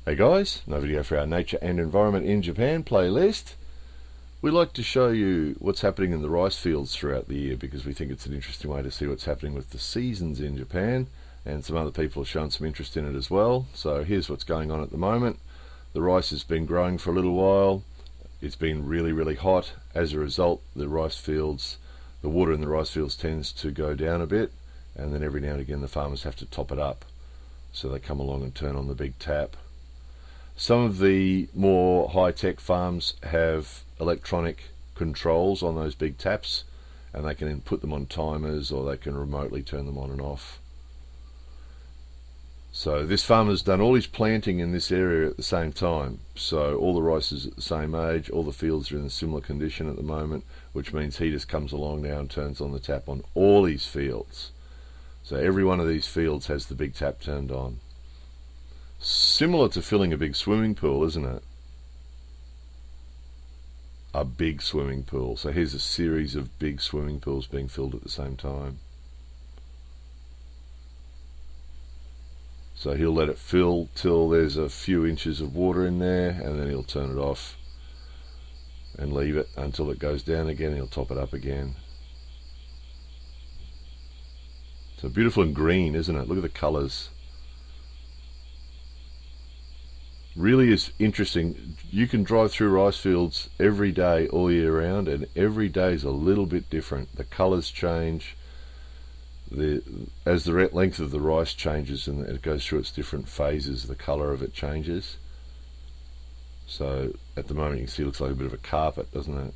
Hey guys, another video for our Nature and Environment in Japan playlist. We like to show you what's happening in the rice fields throughout the year because we think it's an interesting way to see what's happening with the seasons in Japan, and some other people have shown some interest in it as well. So here's what's going on at the moment. The rice has been growing for a little while. It's been really hot. As a result, the water in the rice fields tends to go down a bit, and then every now and again the farmers have to top it up. So they come along and turn on the big tap. Some of the more high-tech farms have electronic controls on those big taps, and they can put them on timers or they can remotely turn them on and off. So this farmer's done all his planting in this area at the same time. So all the rice is at the same age, all the fields are in a similar condition at the moment, which means he just comes along now and turns on the tap on all these fields. So every one of these fields has the big tap turned on. Similar to filling a big swimming pool, isn't it? A big swimming pool. So here's a series of big swimming pools being filled at the same time. So he'll let it fill till there's a few inches of water in there, and then he'll turn it off and leave it until it goes down again. He'll top it up again. So beautiful and green, isn't it? Look at the colors. Really is interesting. You can drive through rice fields every day all year round, and every day is a little bit different. The colors change as the length of the rice changes and it goes through its different phases. The color of it changes. So at the moment you can see it looks like a bit of a carpet, doesn't it?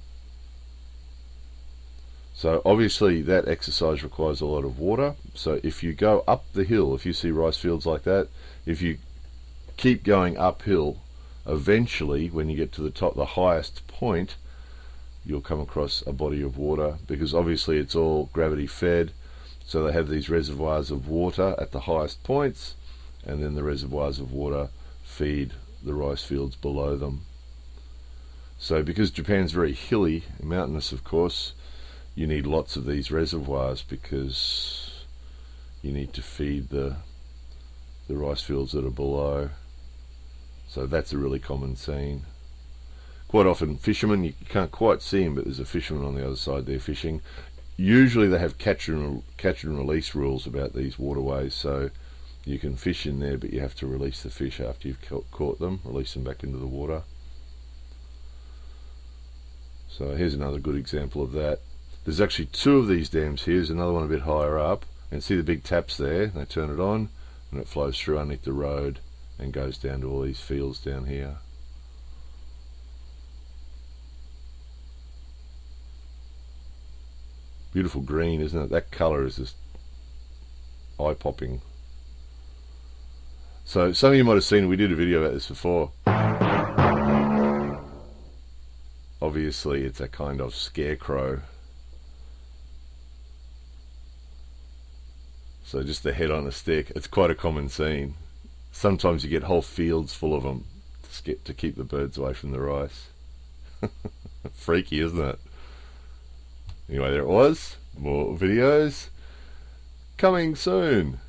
So obviously that exercise requires a lot of water. So if you go up the hill, if you see rice fields like that, if you keep going uphill, eventually when you get to the top, the highest point, you'll come across a body of water, because obviously it's all gravity fed. So they have these reservoirs of water at the highest points, and then the reservoirs of water feed the rice fields below them. So because Japan's very hilly, mountainous of course, you need lots of these reservoirs because you need to feed the rice fields that are below. So that's a really common scene. Quite often fishermen, you can't quite see him, but there's a fisherman on the other side there fishing. Usually they have catch and release rules about these waterways, so you can fish in there, but you have to release the fish after you've caught them, release them back into the water. So here's another good example of that. There's actually two of these dams here. There's another one a bit higher up, and see the big taps there? They turn it on and it flows through underneath the road and goes down to all these fields down here. Beautiful green, isn't it? That colour is just eye-popping. So some of you might have seen, we did a video about this before. Obviously it's a kind of scarecrow. So just the head on a stick. It's quite a common scene. Sometimes you get whole fields full of them to keep the birds away from the rice. Freaky, isn't it? Anyway, there it was. More videos coming soon.